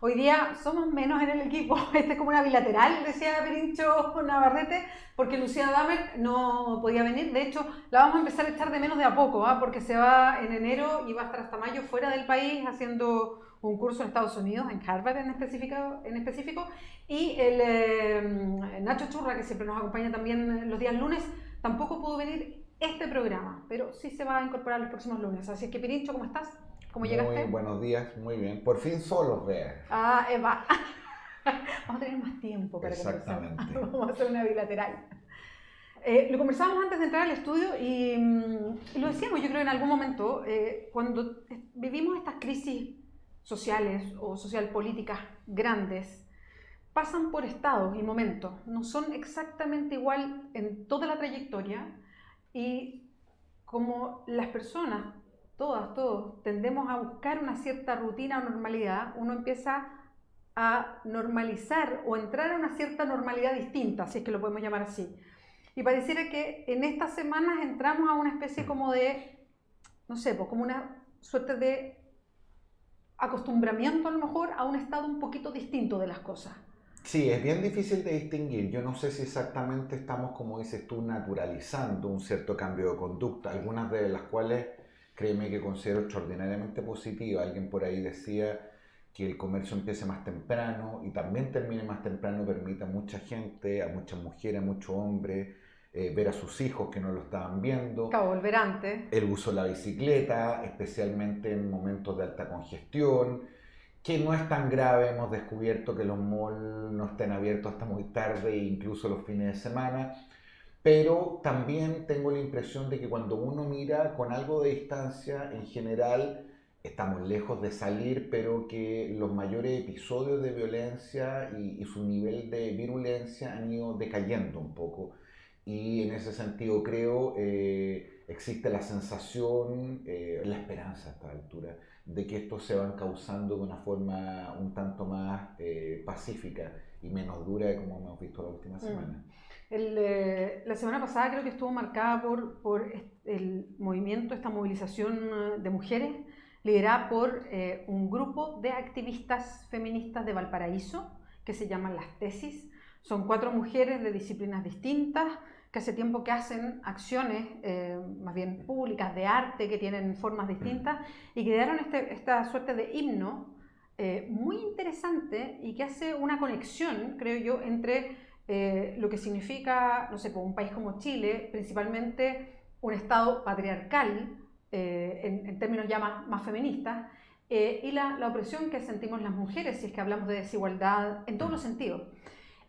Hoy día somos menos en el equipo. Este es como una bilateral, decía Pirincho Navarrete, porque Lucía Damer no podía venir. De hecho, la vamos a empezar a echar de menos de a poco, ¿eh? Porque se va en enero y va a estar hasta mayo fuera del país haciendo un curso en Estados Unidos, en Harvard en específico. Y el Nacho Churra, que siempre nos acompaña también los días lunes, tampoco pudo venir este programa, pero sí se va a incorporar los próximos lunes. Así es que, Pirincho, ¿cómo estás? ¿Cómo Muy llegaste? buenos días, muy bien. Por fin solos, vea. Ah, Eva. Vamos a tener más tiempo para conversar. Exactamente. Vamos a hacer una bilateral. Lo conversábamos antes de entrar al estudio y lo decíamos, yo creo, en algún momento, cuando vivimos estas crisis sociales o social-políticas grandes, pasan por estados y momentos, no son exactamente igual en toda la trayectoria y como las personas, todos, tendemos a buscar una cierta rutina o normalidad, uno empieza a normalizar o entrar a una cierta normalidad distinta, si es que lo podemos llamar así. Y pareciera que en estas semanas entramos a una especie como de, no sé, pues como una suerte de acostumbramiento a lo mejor a un estado un poquito distinto de las cosas. Sí, es bien difícil de distinguir. Yo no sé si exactamente estamos, como dices tú, naturalizando un cierto cambio de conducta, algunas de las cuales, créeme que considero extraordinariamente positiva. Alguien por ahí decía que el comercio empiece más temprano y también termine más temprano permite a mucha gente, a muchas mujeres, a muchos hombres, ver a sus hijos que no lo estaban viendo. Acabo de volver antes. El uso de la bicicleta, especialmente en momentos de alta congestión, que no es tan grave. Hemos descubierto que los malls no estén abiertos hasta muy tarde e incluso los fines de semana, pero también tengo la impresión de que cuando uno mira con algo de distancia, en general estamos lejos de salir, pero que los mayores episodios de violencia y su nivel de virulencia han ido decayendo un poco. Y en ese sentido creo existe la sensación, la esperanza a esta altura, de que estos se van causando de una forma un tanto más pacífica y menos dura de como hemos visto la última semana. La semana pasada creo que estuvo marcada por el movimiento, esta movilización de mujeres, liderada por un grupo de activistas feministas de Valparaíso, que se llaman Las Tesis. Son 4 mujeres de disciplinas distintas, que hace tiempo que hacen acciones más bien públicas, de arte, que tienen formas distintas, y que crearon esta suerte de himno muy interesante y que hace una conexión, creo yo, entre lo que significa, no sé, pues un país como Chile, principalmente un estado patriarcal, en términos ya más feministas, y la opresión que sentimos las mujeres, si es que hablamos de desigualdad en todos los sentidos.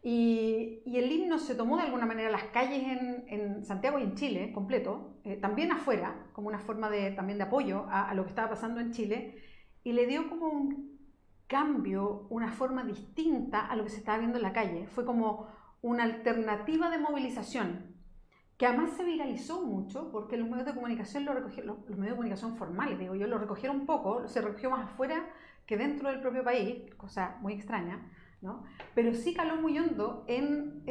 Y el himno se tomó de alguna manera las calles en Santiago y en Chile, completo, también afuera, como una forma también de apoyo a lo que estaba pasando en Chile, y le dio como un cambio, una forma distinta a lo que se estaba viendo en la calle. Fue como una alternativa de movilización, que además se viralizó mucho porque los medios de comunicación lo recogieron, los medios de comunicación formales, digo yo, lo recogieron un poco, se recogió más afuera que dentro del propio país, cosa muy extraña, ¿no? Pero sí caló muy hondo en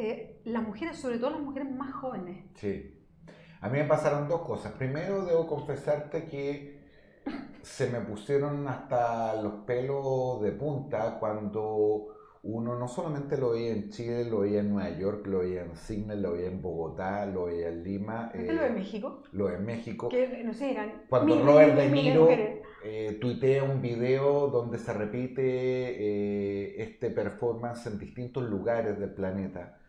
las mujeres, sobre todo las mujeres más jóvenes. Sí. A mí me pasaron dos cosas. Primero, debo confesarte que se me pusieron hasta los pelos de punta cuando uno no solamente lo veía en Chile, lo veía en Nueva York, lo veía en Sydney, lo veía en Bogotá, lo veía en Lima, ¿Viste lo de México? lo veía en México. Que, no sé, eran Cuando miles y Robert De miles de mujeres. Niro tuitea un video donde se repite este performance en distintos lugares del planeta,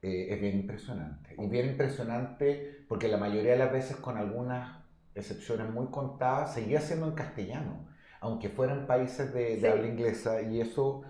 es bien impresionante. Y bien impresionante porque la mayoría de las veces, con algunas excepciones muy contadas, seguía siendo en castellano, aunque fueran países de habla Sí, inglesa. Y eso,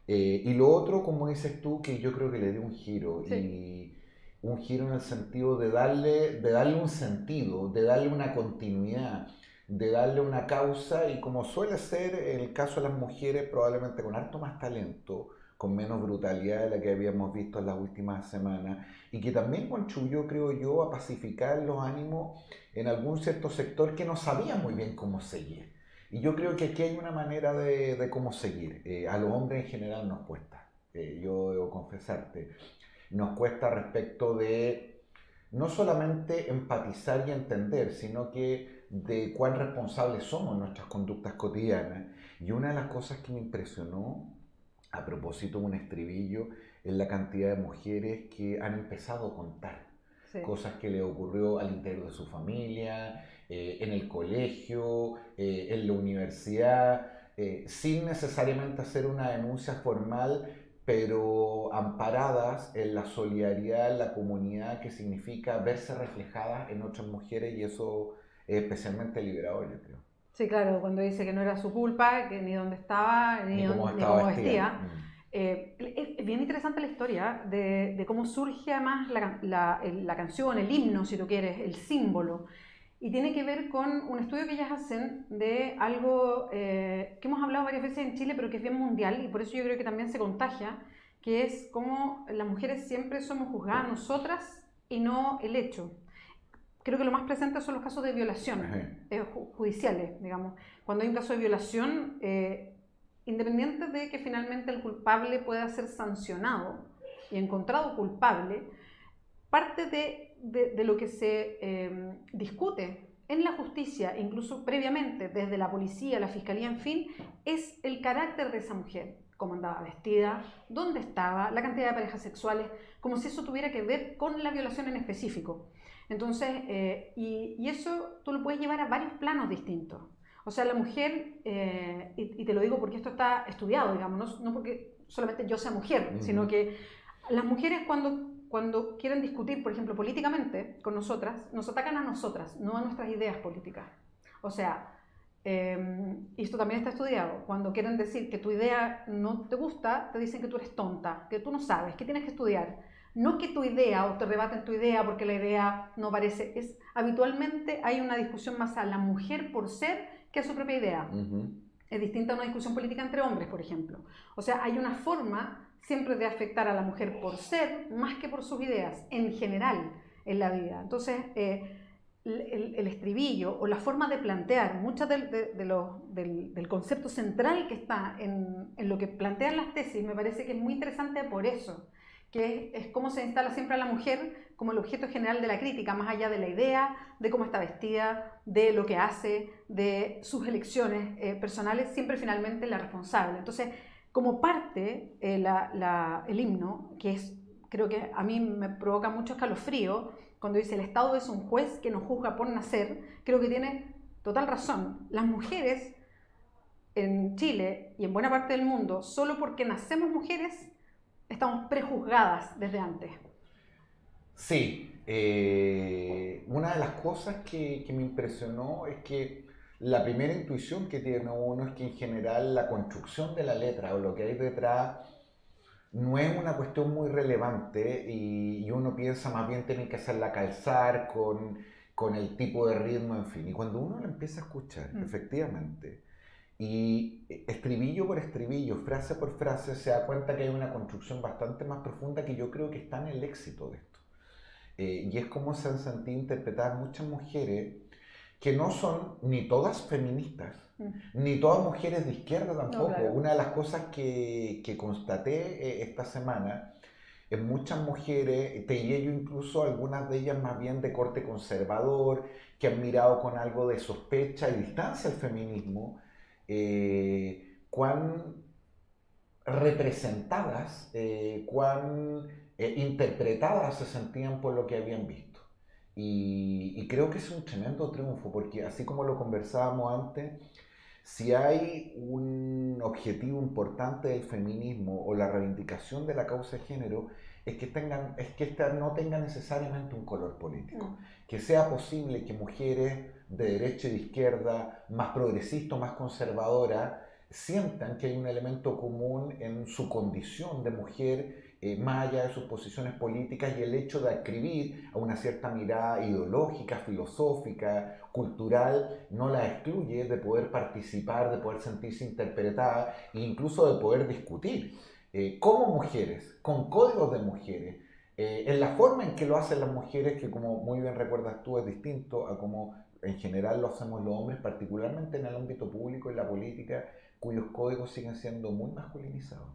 y lo otro, como dices tú, que yo creo que le dio un giro. sí. Y un giro en el sentido de darle un sentido, de darle una continuidad, de darle una causa, y como suele ser el caso de las mujeres, probablemente con harto más talento, con menos brutalidad de la que habíamos visto en las últimas semanas, y que también contribuyó, creo yo, a pacificar los ánimos en algún cierto sector que no sabía muy bien cómo seguir. Y yo creo que aquí hay una manera de cómo seguir. A los hombres en general nos cuesta, yo debo confesarte, nos cuesta respecto de no solamente empatizar y entender, sino que de cuán responsables somos en nuestras conductas cotidianas. Y una de las cosas que me impresionó a propósito de un estribillo, es la cantidad de mujeres que han empezado a contar Sí. cosas que le ocurrió al interior de su familia, en el colegio, en la universidad, sin necesariamente hacer una denuncia formal, pero amparadas en la solidaridad, en la comunidad, que significa verse reflejadas en otras mujeres, y eso es especialmente liberador, yo creo. Sí, claro, cuando dice que no era su culpa, que ni dónde estaba, Ni cómo ni estaba cómo vestida. vestía. Es bien interesante la historia de cómo surge además la canción, el himno, si tú quieres, el símbolo. Y tiene que ver con un estudio que ellas hacen de algo que hemos hablado varias veces en Chile, pero que es bien mundial, y por eso yo creo que también se contagia, que es cómo las mujeres siempre somos juzgadas nosotras y no el hecho. Creo que lo más presente son los casos de violación judiciales, digamos. Cuando hay un caso de violación, independiente de que finalmente el culpable pueda ser sancionado y encontrado culpable, parte de lo que se discute en la justicia, incluso previamente, desde la policía, la fiscalía, en fin, es el carácter de esa mujer, cómo andaba vestida, dónde estaba, la cantidad de parejas sexuales, como si eso tuviera que ver con la violación en específico. Entonces, y eso tú lo puedes llevar a varios planos distintos. O sea, la mujer, y te lo digo porque esto está estudiado, digamos, no porque solamente yo sea mujer, sino que las mujeres cuando quieren discutir, por ejemplo, políticamente con nosotras, nos atacan a nosotras, no a nuestras ideas políticas. O sea, y esto también está estudiado, cuando quieren decir que tu idea no te gusta, te dicen que tú eres tonta, que tú no sabes, que tienes que estudiar. No que tu idea, o te rebaten tu idea porque la idea no parece, habitualmente hay una discusión más a la mujer por ser que a su propia idea. Es distinta a una discusión política entre hombres, por ejemplo. O sea, hay una forma siempre de afectar a la mujer por ser más que por sus ideas, en general, en la vida. Entonces, el estribillo o la forma de plantear, muchas del concepto central que está en lo que plantean las tesis, me parece que es muy interesante por eso, que es cómo se instala siempre a la mujer como el objeto general de la crítica, más allá de la idea, de cómo está vestida, de lo que hace, de sus elecciones personales, siempre finalmente la responsable. Entonces, como parte, el himno, que es, creo que a mí me provoca mucho escalofrío, cuando dice el Estado es un juez que nos juzga por nacer, creo que tiene total razón. Las mujeres en Chile y en buena parte del mundo, solo porque nacemos mujeres, estamos prejuzgadas desde antes. Sí, una de las cosas que me impresionó es que la primera intuición que tiene uno es que en general la construcción de la letra o lo que hay detrás no es una cuestión muy relevante, y uno piensa más bien tiene que hacerla calzar con el tipo de ritmo, en fin. Y cuando uno la empieza a escuchar, efectivamente, y estribillo por estribillo, frase por frase, se da cuenta que hay una construcción bastante más profunda que yo creo que está en el éxito de esto. Y es como se han sentido interpretadas muchas mujeres que no son ni todas feministas, ni todas mujeres de izquierda tampoco. No, claro. Una de las cosas que constaté esta semana en muchas mujeres, te diría yo incluso algunas de ellas más bien de corte conservador, que han mirado con algo de sospecha y distancia al feminismo, cuán representadas, cuán interpretadas se sentían por lo que habían visto. Y creo que es un tremendo triunfo, porque así como lo conversábamos antes, si hay un objetivo importante del feminismo o la reivindicación de la causa de género, es que esta no tenga necesariamente un color político. Que sea posible que mujeres de derecha y de izquierda, más progresistas, más conservadoras, sientan que hay un elemento común en su condición de mujer, más allá de sus posiciones políticas, y el hecho de adscribir a una cierta mirada ideológica, filosófica, cultural, no la excluye de poder participar, de poder sentirse interpretada e incluso de poder discutir como mujeres, con códigos de mujeres, en la forma en que lo hacen las mujeres, que como muy bien recuerdas tú es distinto a como en general lo hacemos los hombres, particularmente en el ámbito público y la política, cuyos códigos siguen siendo muy masculinizados.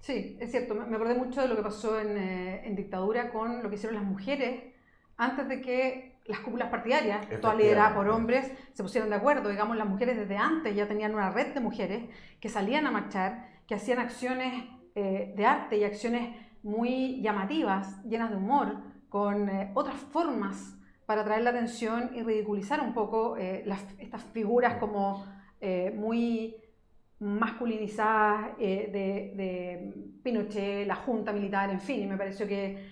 Sí, es cierto. Me acordé mucho de lo que pasó en dictadura con lo que hicieron las mujeres antes de que las cúpulas partidarias, todas lideradas por hombres, se pusieran de acuerdo. Digamos, las mujeres desde antes ya tenían una red de mujeres que salían a marchar, que hacían acciones de arte y acciones muy llamativas, llenas de humor, con otras formas para atraer la atención y ridiculizar un poco estas figuras como muy masculinizadas de Pinochet, la junta militar, en fin, y me pareció que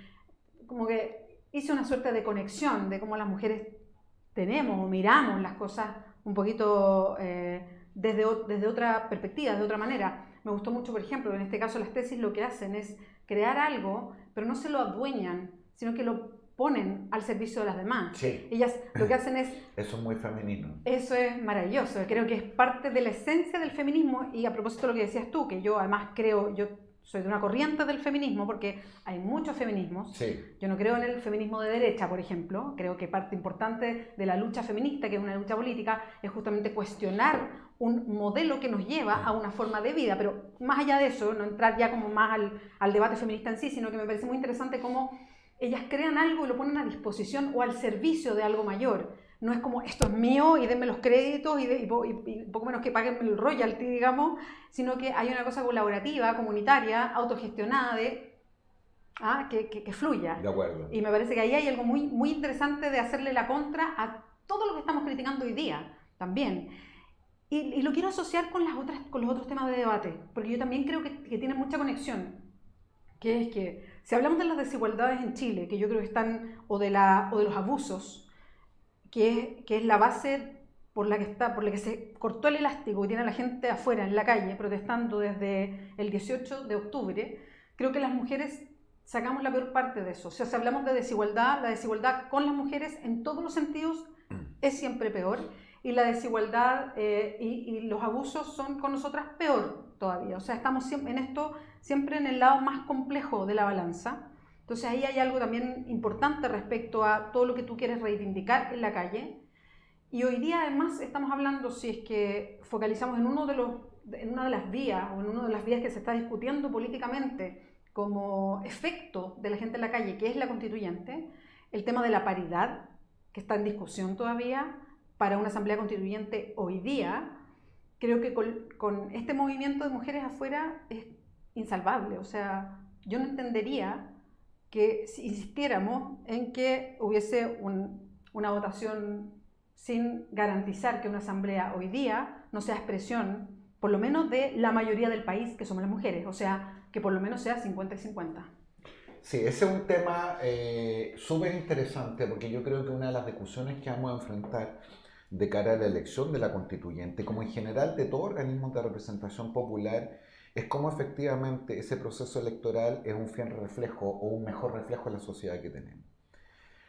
como que hice una suerte de conexión de cómo las mujeres tenemos o miramos las cosas un poquito desde otra perspectiva, de otra manera. Me gustó mucho, por ejemplo, en este caso las tesis lo que hacen es crear algo, pero no se lo adueñan, sino que lo ponen al servicio de las demás. Sí. Ellas lo que hacen es... Eso es muy femenino. Eso es maravilloso, creo que es parte de la esencia del feminismo, y a propósito de lo que decías tú, que yo además creo, yo soy de una corriente del feminismo porque hay muchos feminismos. Sí. Yo no creo en el feminismo de derecha, por ejemplo. Creo que parte importante de la lucha feminista, que es una lucha política, es justamente cuestionar un modelo que nos lleva a una forma de vida. Pero más allá de eso, no entrar ya como más al debate feminista en sí, sino que me parece muy interesante cómo ellas crean algo y lo ponen a disposición o al servicio de algo mayor. No es como, esto es mío y denme los créditos y poco menos que paguen el royalty, digamos, sino que hay una cosa colaborativa, comunitaria, autogestionada, que fluya. De acuerdo. Y me parece que ahí hay algo muy, muy interesante de hacerle la contra a todo lo que estamos criticando hoy día, también. Y lo quiero asociar con los otros temas de debate, porque yo también creo que tienen mucha conexión, que es que si hablamos de las desigualdades en Chile, que yo creo que están, o de los abusos, que es la base por la que se cortó el elástico y tiene a la gente afuera en la calle protestando desde el 18 de octubre, creo que las mujeres sacamos la peor parte de eso. O sea, si hablamos de desigualdad, la desigualdad con las mujeres en todos los sentidos es siempre peor, y la desigualdad y los abusos son con nosotras peor todavía. O sea, estamos siempre en el lado más complejo de la balanza. Entonces ahí hay algo también importante respecto a todo lo que tú quieres reivindicar en la calle. Y hoy día además estamos hablando, si es que focalizamos en una de las vías, o en una de las vías que se está discutiendo políticamente como efecto de la gente en la calle, que es la constituyente, el tema de la paridad, que está en discusión todavía para una asamblea constituyente hoy día. Creo que con este movimiento de mujeres afuera es insalvable. O sea, yo no entendería que si insistiéramos en que hubiese una votación sin garantizar que una asamblea hoy día no sea expresión, por lo menos de la mayoría del país, que somos las mujeres, o sea, que por lo menos sea 50 y 50. Sí, ese es un tema súper interesante, porque yo creo que una de las discusiones que vamos a enfrentar de cara a la elección de la constituyente, como en general de todos organismos de representación popular, es cómo efectivamente ese proceso electoral es un fiel reflejo o un mejor reflejo de la sociedad que tenemos.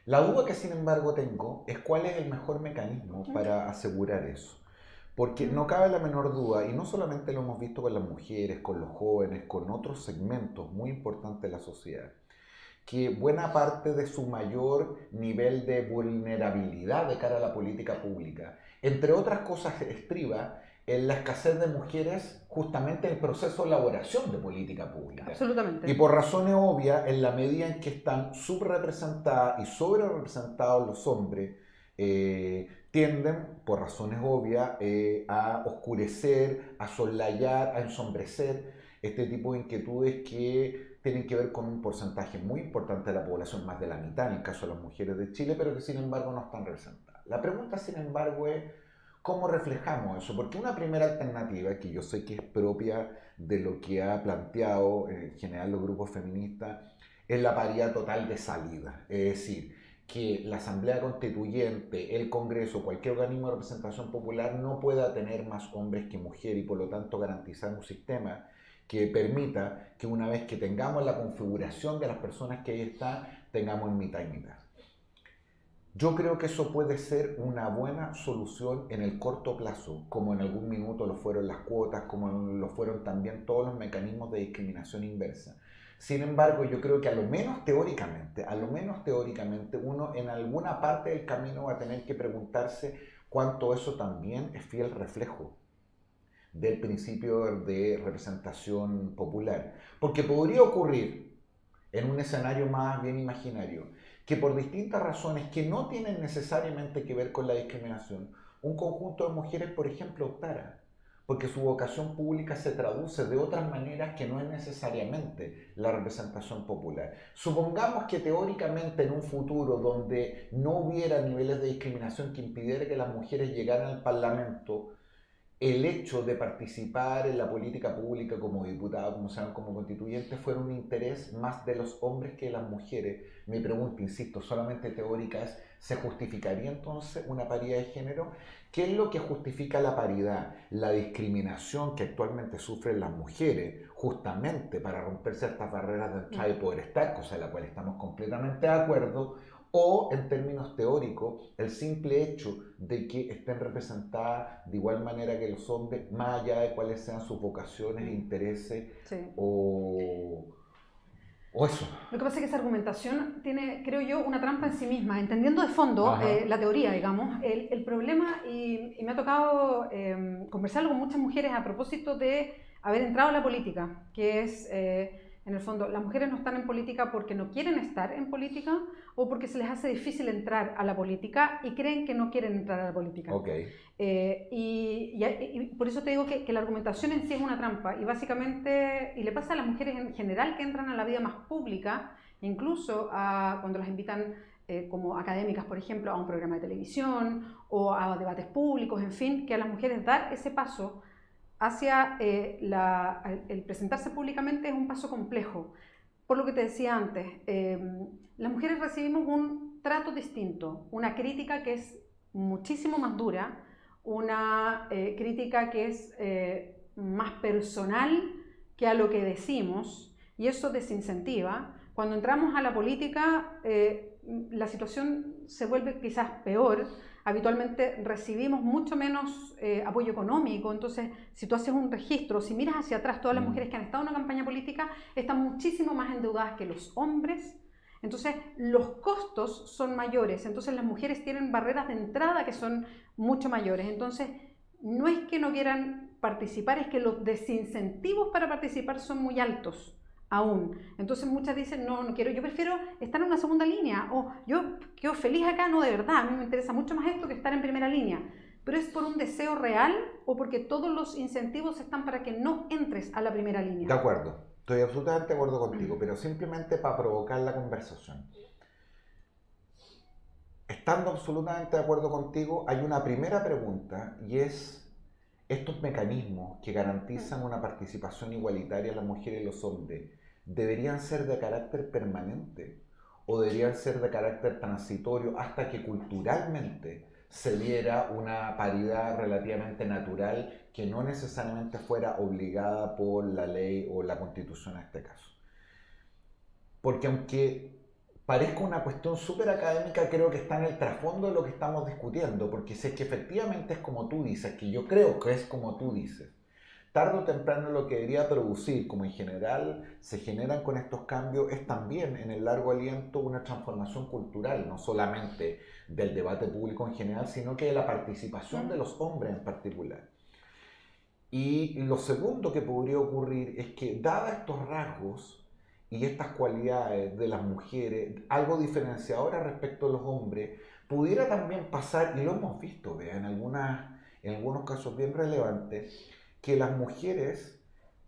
La duda que sin embargo tengo es cuál es el mejor mecanismo para asegurar eso. Porque no cabe la menor duda, y no solamente lo hemos visto con las mujeres, con los jóvenes, con otros segmentos muy importantes de la sociedad, que buena parte de su mayor nivel de vulnerabilidad de cara a la política pública, entre otras cosas, estriba en la escasez de mujeres justamente en el proceso de elaboración de política pública. Absolutamente. Y por razones obvias, en la medida en que están subrepresentadas y sobrerepresentados los hombres, tienden, por razones obvias, a oscurecer, a soslayar, a ensombrecer este tipo de inquietudes que tienen que ver con un porcentaje muy importante de la población, más de la mitad en el caso de las mujeres de Chile, pero que sin embargo no están representadas. La pregunta, sin embargo, es ¿cómo reflejamos eso? Porque una primera alternativa, que yo sé que es propia de lo que ha planteado en general los grupos feministas, es la paridad total de salida. Es decir, que la Asamblea Constituyente, el Congreso, cualquier organismo de representación popular no pueda tener más hombres que mujeres y por lo tanto garantizar un sistema que permita que una vez que tengamos la configuración de las personas que ahí están, tengamos mitad y mitad. Yo creo que eso puede ser una buena solución en el corto plazo, como en algún minuto lo fueron las cuotas, como lo fueron también todos los mecanismos de discriminación inversa. Sin embargo, yo creo que a lo menos teóricamente, uno en alguna parte del camino va a tener que preguntarse cuánto eso también es fiel reflejo del principio de representación popular. Porque podría ocurrir, en un escenario más bien imaginario, que por distintas razones que no tienen necesariamente que ver con la discriminación, un conjunto de mujeres, por ejemplo, optara porque su vocación pública se traduce de otras maneras que no es necesariamente la representación popular. Supongamos que teóricamente en un futuro donde no hubiera niveles de discriminación que impidiera que las mujeres llegaran al Parlamento, el hecho de participar en la política pública como diputado, como sean, como constituyente, fuera un interés más de los hombres que de las mujeres. Mi pregunta, insisto, solamente teórica es, ¿se justificaría entonces una paridad de género? ¿Qué es lo que justifica la paridad? La discriminación que actualmente sufren las mujeres, justamente para romper ciertas barreras de entrada y poder estar, cosa de la cual estamos completamente de acuerdo, o en términos teóricos, el simple hecho de que estén representadas de igual manera que los hombres, más allá de cuáles sean sus vocaciones, intereses Sí. o eso. Lo que pasa es que esa argumentación tiene, creo yo, una trampa en sí misma, entendiendo de fondo la teoría, digamos. El problema, y me ha tocado conversarlo con muchas mujeres a propósito de haber entrado a la política, que es, en el fondo, las mujeres no están en política porque no quieren estar en política o porque se les hace difícil entrar a la política y creen que no quieren entrar a la política. Okay. Y por eso te digo que la argumentación en sí es una trampa y básicamente, y le pasa a las mujeres en general que entran a la vida más pública, incluso cuando las invitan como académicas, por ejemplo, a un programa de televisión o a debates públicos, en fin, que a las mujeres dar ese paso hacia el presentarse públicamente es un paso complejo. Por lo que te decía antes, las mujeres recibimos un trato distinto, una crítica que es muchísimo más dura, una crítica que es más personal que a lo que decimos, y eso desincentiva. Cuando entramos a la política, la situación se vuelve quizás peor. Habitualmente recibimos mucho menos apoyo económico, entonces si tú haces un registro, si miras hacia atrás, todas las mujeres que han estado en una campaña política están muchísimo más endeudadas que los hombres, entonces los costos son mayores, entonces las mujeres tienen barreras de entrada que son mucho mayores, entonces no es que no quieran participar, es que los desincentivos para participar son muy altos. Aún. Entonces muchas dicen, no, no quiero, yo prefiero estar en una segunda línea, o yo quedo feliz acá, no, de verdad, a mí me interesa mucho más esto que estar en primera línea. Pero es por un deseo real o porque todos los incentivos están para que no entres a la primera línea. De acuerdo, estoy absolutamente de acuerdo contigo, pero simplemente para provocar la conversación. Estando absolutamente de acuerdo contigo, hay una primera pregunta y es, ¿estos mecanismos que garantizan una participación igualitaria a las mujeres y los hombres deberían ser de carácter permanente o deberían ser de carácter transitorio hasta que culturalmente se diera una paridad relativamente natural que no necesariamente fuera obligada por la ley o la constitución en este caso? Porque aunque parezca una cuestión súper académica, creo que está en el trasfondo de lo que estamos discutiendo, porque si es que efectivamente es como tú dices, que yo creo que es como tú dices, tarde o temprano lo que debería producir, como en general se generan con estos cambios, es también en el largo aliento una transformación cultural, no solamente del debate público en general, sino que de la participación de los hombres en particular. Y lo segundo que podría ocurrir es que, dadas estos rasgos y estas cualidades de las mujeres, algo diferenciadoras respecto a los hombres, pudiera también pasar, y lo hemos visto, en algunos casos bien relevantes, que las mujeres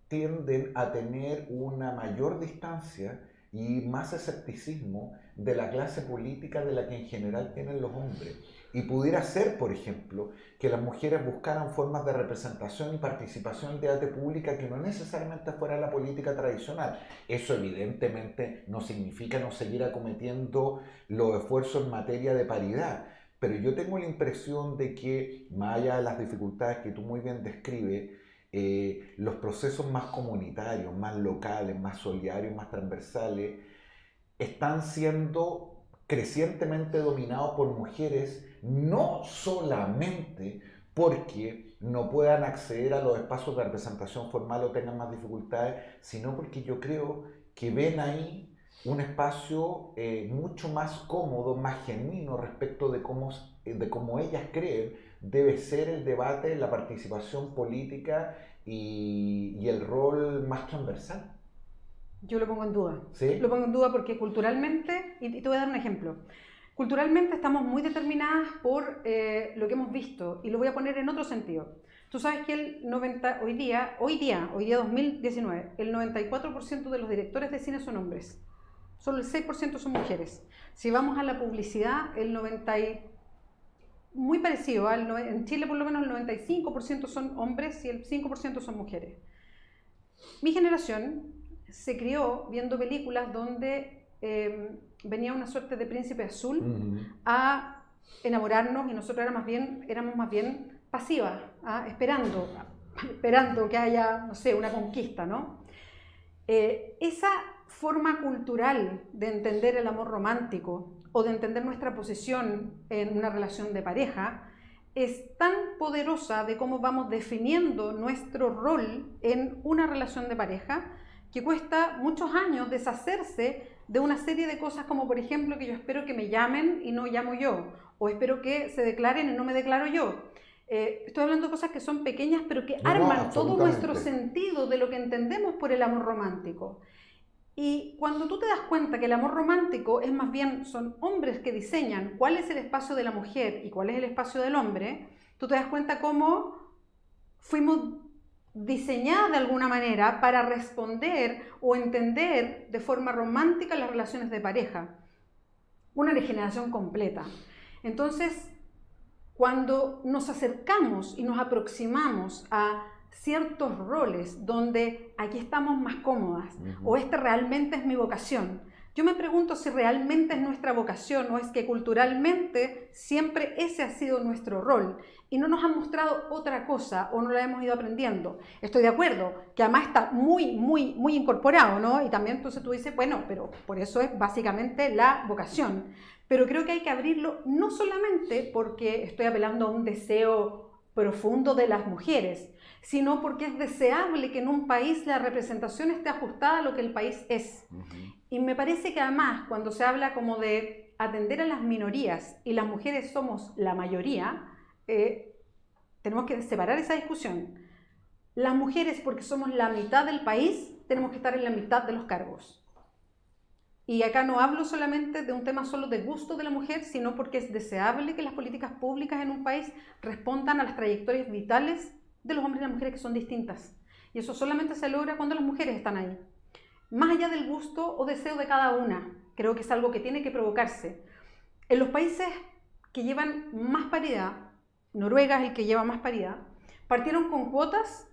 tienden a tener una mayor distancia y más escepticismo de la clase política de la que en general tienen los hombres. Y pudiera ser, por ejemplo, que las mujeres buscaran formas de representación y participación en debate pública que no necesariamente fuera la política tradicional. Eso evidentemente no significa no seguir acometiendo los esfuerzos en materia de paridad, pero yo tengo la impresión de que, más allá de las dificultades que tú muy bien describes, los procesos más comunitarios, más locales, más solidarios, más transversales, están siendo crecientemente dominados por mujeres, no solamente porque no puedan acceder a los espacios de representación formal o tengan más dificultades, sino porque yo creo que ven ahí un espacio mucho más cómodo, más genuino respecto de cómo ellas creen debe ser el debate, la participación política y el rol más transversal. Yo lo pongo en duda. ¿Sí? Lo pongo en duda porque culturalmente, y te voy a dar un ejemplo, culturalmente estamos muy determinadas por lo que hemos visto, y lo voy a poner en otro sentido. Tú sabes que hoy día 2019, el 94% de los directores de cine son hombres. Solo el 6% son mujeres. Si vamos a la publicidad, muy parecido, en Chile por lo menos el 95% son hombres y el 5% son mujeres. Mi generación se crió viendo películas donde venía una suerte de príncipe azul a enamorarnos y nosotros éramos más bien pasivas, esperando que haya, no sé, una conquista, ¿no? Esa forma cultural de entender el amor romántico o de entender nuestra posición en una relación de pareja es tan poderosa de cómo vamos definiendo nuestro rol en una relación de pareja que cuesta muchos años deshacerse de una serie de cosas como, por ejemplo, que yo espero que me llamen y no llamo yo, o espero que se declaren y no me declaro yo. Estoy hablando de cosas que son pequeñas pero que arman todo nuestro sentido de lo que entendemos por el amor romántico. Y cuando tú te das cuenta que el amor romántico es más bien, son hombres que diseñan cuál es el espacio de la mujer y cuál es el espacio del hombre, tú te das cuenta cómo fuimos diseñadas de alguna manera para responder o entender de forma romántica las relaciones de pareja. Una regeneración completa. Entonces, cuando nos acercamos y nos aproximamos a ciertos roles donde aquí estamos más cómodas o este realmente es mi vocación, yo me pregunto si realmente es nuestra vocación o es que culturalmente siempre ese ha sido nuestro rol y no nos han mostrado otra cosa o no la hemos ido aprendiendo. Estoy de acuerdo que además está muy incorporado, ¿no? Y también entonces tú dices, bueno, pero por eso es básicamente la vocación. Pero creo que hay que abrirlo no solamente porque estoy apelando a un deseo profundo de las mujeres, sino porque es deseable que en un país la representación esté ajustada a lo que el país es. Y me parece que además cuando se habla como de atender a las minorías y las mujeres somos la mayoría, tenemos que separar esa discusión. Las mujeres, porque somos la mitad del país, tenemos que estar en la mitad de los cargos. Y acá no hablo solamente de un tema solo de gusto de la mujer, sino porque es deseable que las políticas públicas en un país respondan a las trayectorias vitales de los hombres y las mujeres que son distintas. Y eso solamente se logra cuando las mujeres están ahí. Más allá del gusto o deseo de cada una, creo que es algo que tiene que provocarse. En los países que llevan más paridad, Noruega es el que lleva más paridad, partieron con cuotas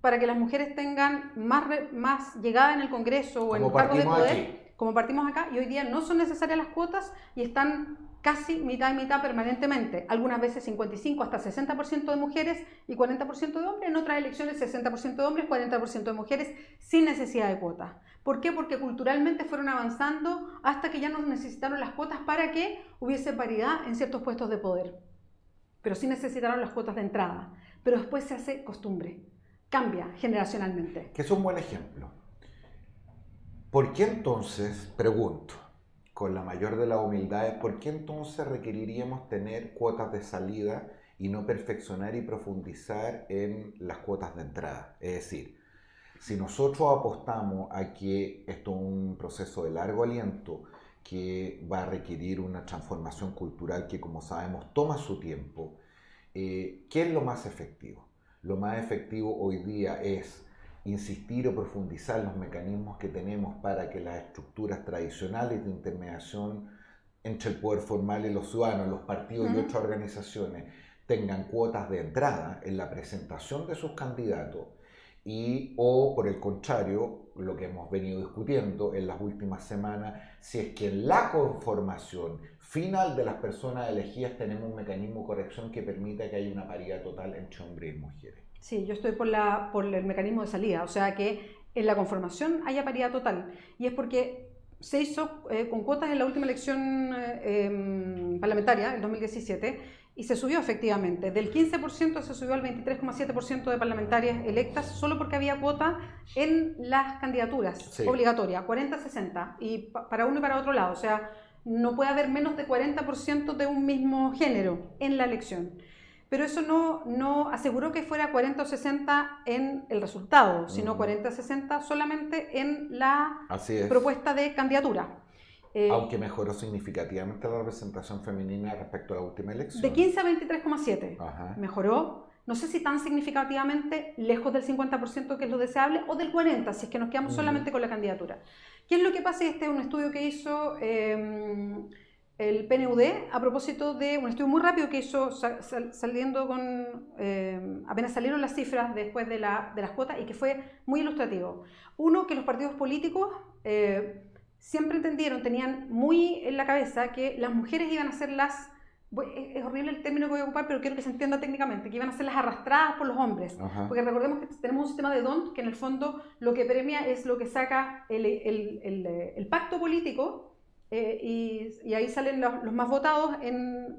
para que las mujeres tengan más llegada en el Congreso o en cargos de poder, como partimos acá, y hoy día no son necesarias las cuotas y están casi mitad y mitad permanentemente, algunas veces 55 hasta 60% de mujeres y 40% de hombres, en otras elecciones 60% de hombres, 40% de mujeres, sin necesidad de cuotas. ¿Por qué? Porque culturalmente fueron avanzando hasta que ya no necesitaron las cuotas para que hubiese paridad en ciertos puestos de poder. Pero sí necesitaron las cuotas de entrada, pero después se hace costumbre, cambia generacionalmente. Que es un buen ejemplo. ¿Por qué entonces, pregunto, con la mayor de las humildades, por qué entonces requeriríamos tener cuotas de salida y no perfeccionar y profundizar en las cuotas de entrada? Es decir, si nosotros apostamos a que esto es un proceso de largo aliento, que va a requerir una transformación cultural que, como sabemos, toma su tiempo, ¿qué es lo más efectivo? Lo más efectivo hoy día es insistir o profundizar en los mecanismos que tenemos para que las estructuras tradicionales de intermediación entre el poder formal y los ciudadanos, los partidos y otras organizaciones tengan cuotas de entrada en la presentación de sus candidatos o por el contrario, lo que hemos venido discutiendo en las últimas semanas, si es que en la conformación final de las personas elegidas tenemos un mecanismo de corrección que permita que haya una paridad total entre hombres y mujeres. Sí, yo estoy por el mecanismo de salida, o sea que en la conformación haya paridad total. Y es porque se hizo con cuotas en la última elección parlamentaria, el 2017, y se subió efectivamente. Del 15% se subió al 23,7% de parlamentarias electas, solo porque había cuota en las candidaturas obligatorias, 40-60, y para uno y para otro lado. O sea, no puede haber menos de 40% de un mismo género en la elección. Pero eso no aseguró que fuera 40 o 60 en el resultado, sino 40 o 60 solamente en la propuesta de candidatura. Aunque mejoró significativamente la representación femenina respecto a la última elección. De 15 a 23,7 mejoró, no sé si tan significativamente lejos del 50% que es lo deseable, o del 40%, si es que nos quedamos solamente con la candidatura. ¿Qué es lo que pasa? Este es un estudio que hizo el PNUD a propósito de un estudio muy rápido que hizo saliendo con, apenas salieron las cifras después de las cuotas, y que fue muy ilustrativo. Uno, que los partidos políticos siempre entendieron, tenían muy en la cabeza que las mujeres iban a ser las, es horrible el término que voy a ocupar, pero quiero que se entienda técnicamente, que iban a ser las arrastradas por los hombres. Ajá. Porque recordemos que tenemos un sistema de DONT que en el fondo lo que premia es lo que saca el pacto político, y ahí salen los más votados,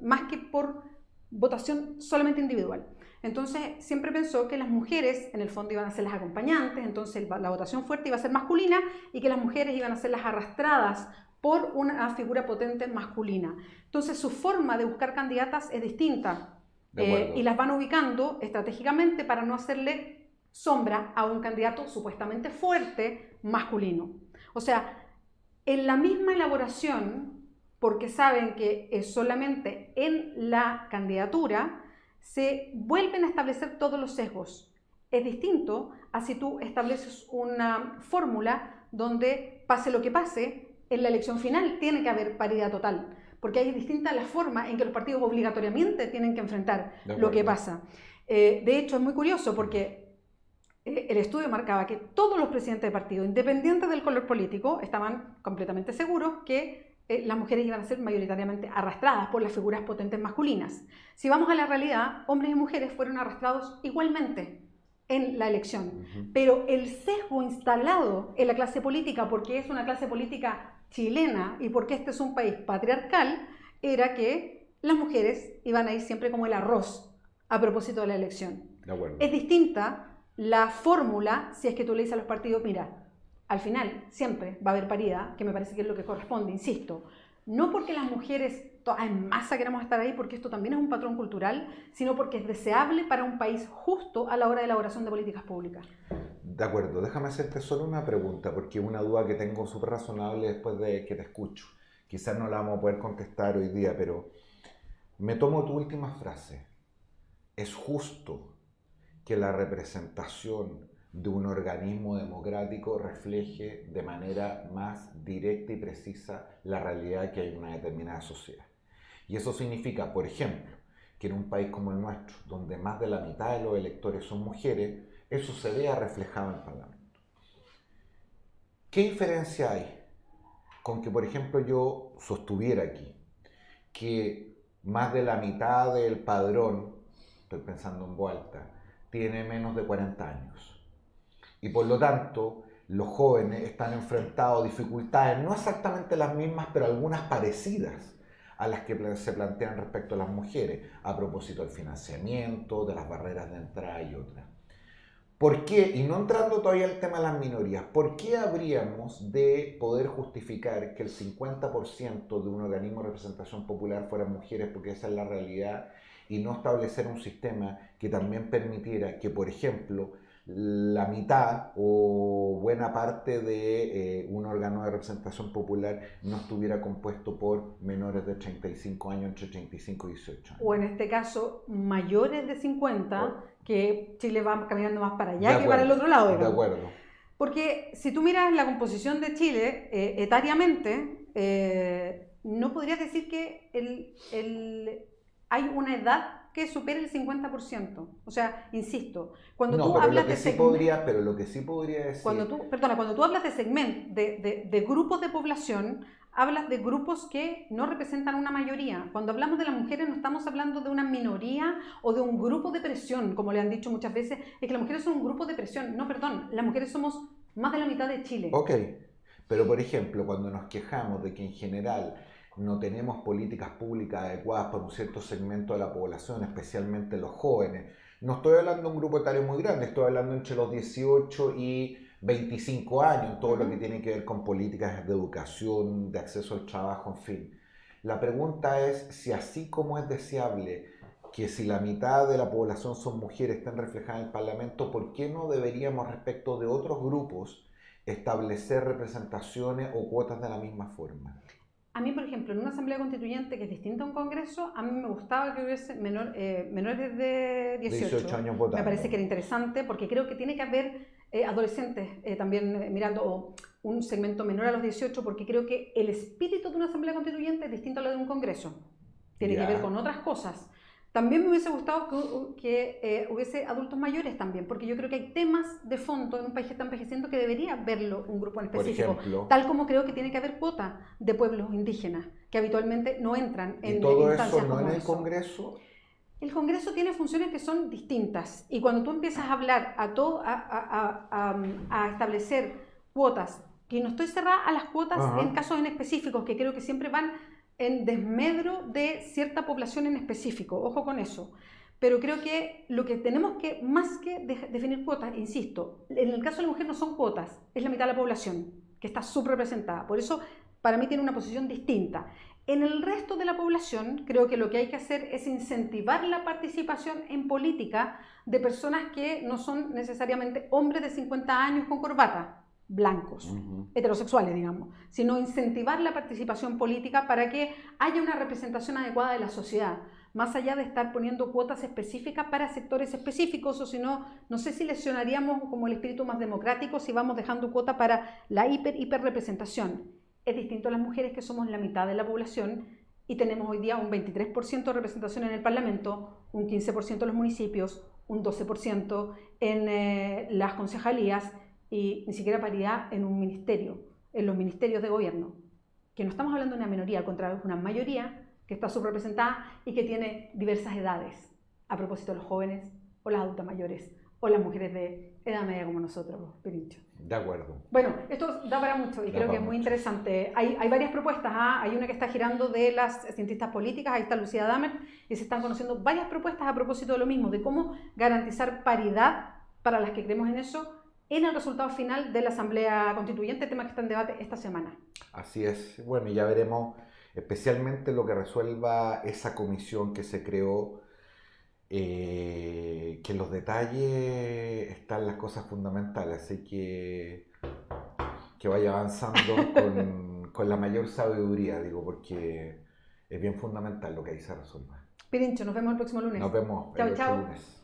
más que por votación solamente individual. Entonces siempre pensó que las mujeres en el fondo iban a ser las acompañantes, entonces la votación fuerte iba a ser masculina, y que las mujeres iban a ser las arrastradas por una figura potente masculina. Entonces su forma de buscar candidatas es distinta, y las van ubicando estratégicamente para no hacerle sombra a un candidato supuestamente fuerte masculino. O sea, en la misma elaboración, porque saben que es solamente en la candidatura, se vuelven a establecer todos los sesgos. Es distinto a si tú estableces una fórmula donde, pase lo que pase, en la elección final tiene que haber paridad total, porque ahí es distinta la forma en que los partidos obligatoriamente tienen que enfrentar lo que pasa. De hecho, es muy curioso porque el estudio marcaba que todos los presidentes de partido, independientes del color político, estaban completamente seguros que las mujeres iban a ser mayoritariamente arrastradas por las figuras potentes masculinas. Si vamos a la realidad, hombres y mujeres fueron arrastrados igualmente en la elección. Pero el sesgo instalado en la clase política, porque es una clase política chilena y porque este es un país patriarcal, era que las mujeres iban a ir siempre como el arroz a propósito de la elección. De acuerdo. Es distinta la fórmula si es que tú le dices a los partidos, mira, al final siempre va a haber paridad, que me parece que es lo que corresponde, insisto. No porque las mujeres todas en masa queramos estar ahí, porque esto también es un patrón cultural, sino porque es deseable para un país justo a la hora de elaboración de políticas públicas. De acuerdo, déjame hacerte solo una pregunta, porque es una duda que tengo súper razonable después de que te escucho. Quizás no la vamos a poder contestar hoy día, pero me tomo tu última frase. ¿Es justo que la representación de un organismo democrático refleje de manera más directa y precisa la realidad que hay en una determinada sociedad? Y eso significa, por ejemplo, que en un país como el nuestro, donde más de la mitad de los electores son mujeres, eso se vea reflejado en el Parlamento. ¿Qué diferencia hay con que, por ejemplo, yo sostuviera aquí que más de la mitad del padrón, estoy pensando en voz alta, tiene menos de 40 años? Y por lo tanto, los jóvenes están enfrentados a dificultades no exactamente las mismas, pero algunas parecidas a las que se plantean respecto a las mujeres, a propósito del financiamiento, de las barreras de entrada y otras. ¿Por qué? Y no entrando todavía al tema de las minorías, ¿por qué habríamos de poder justificar que el 50% de un organismo de representación popular fueran mujeres, porque esa es la realidad, y no establecer un sistema que también permitiera que, por ejemplo, la mitad o buena parte de un órgano de representación popular no estuviera compuesto por menores de 35 años, entre 35 y 18 años? O en este caso, mayores de 50, que Chile va caminando más para allá que para el otro lado. De acuerdo. Porque si tú miras la composición de Chile, etariamente, no podrías decir que hay una edad que supere el 50%. O sea, insisto, cuando tú hablas de segmentos... Pero lo que sí podría decir... Cuando tú hablas de segmentos, de grupos de población, hablas de grupos que no representan una mayoría. Cuando hablamos de las mujeres no estamos hablando de una minoría o de un grupo de presión, como le han dicho muchas veces, es que las mujeres son un grupo de presión. No, perdón, las mujeres somos más de la mitad de Chile. Ok, pero por ejemplo, cuando nos quejamos de que en general no tenemos políticas públicas adecuadas para un cierto segmento de la población, especialmente los jóvenes, no estoy hablando de un grupo etario muy grande, estoy hablando entre los 18 y 25 años, todo lo que tiene que ver con políticas de educación, de acceso al trabajo, en fin. La pregunta es si así como es deseable que si la mitad de la población son mujeres estén reflejadas en el Parlamento, ¿por qué no deberíamos respecto de otros grupos establecer representaciones o cuotas de la misma forma? A mí, por ejemplo, en una asamblea constituyente que es distinta a un congreso, a mí me gustaba que hubiese menores de 18 años Me votando. parece que era interesante porque creo que tiene que haber adolescentes también mirando, o un segmento menor a los 18, porque creo que el espíritu de una asamblea constituyente es distinto a lo de un congreso. Tiene que ver con otras cosas. También me hubiese gustado que hubiese adultos mayores también, porque yo creo que hay temas de fondo en un país que está envejeciendo que debería verlo un grupo en específico. Por ejemplo, tal como creo que tiene que haber cuota de pueblos indígenas, que habitualmente no entran en ¿y todo instancias eso no como en el eso. Congreso? El Congreso tiene funciones que son distintas, y cuando tú empiezas a hablar, a establecer cuotas, que no estoy cerrada a las cuotas en casos en específicos, que creo que siempre van en desmedro de cierta población en específico, ojo con eso. Pero creo que lo que tenemos que, más que definir cuotas, insisto, en el caso de la mujer no son cuotas, es la mitad de la población, que está subrepresentada. Por eso, para mí tiene una posición distinta. En el resto de la población, creo que lo que hay que hacer es incentivar la participación en política de personas que no son necesariamente hombres de 50 años con corbata, blancos, heterosexuales, digamos, sino incentivar la participación política para que haya una representación adecuada de la sociedad, más allá de estar poniendo cuotas específicas para sectores específicos, o si no, no sé si lesionaríamos como el espíritu más democrático si vamos dejando cuota para la hiperrepresentación. Es distinto a las mujeres, que somos la mitad de la población y tenemos hoy día un 23% de representación en el Parlamento, un 15% en los municipios, un 12% en las concejalías, y ni siquiera paridad en un ministerio, en los ministerios de gobierno, que no estamos hablando de una minoría, al contrario, es una mayoría que está subrepresentada y que tiene diversas edades, a propósito de los jóvenes o las adultas mayores o las mujeres de edad media como nosotros, Pirincho. De acuerdo. Bueno, esto da para mucho y creo que es muy interesante. Hay varias propuestas, hay una que está girando de las cientistas políticas, ahí está Lucía Damer, y se están conociendo varias propuestas a propósito de lo mismo, de cómo garantizar paridad para las que creemos en eso, en el resultado final de la Asamblea Constituyente, tema que está en debate esta semana. Así es. Bueno, y ya veremos especialmente lo que resuelva esa comisión que se creó, que en los detalles están las cosas fundamentales, así que vaya avanzando con la mayor sabiduría, digo, porque es bien fundamental lo que ahí se resuelva. Pirincho, nos vemos el próximo lunes. Nos vemos el próximo lunes.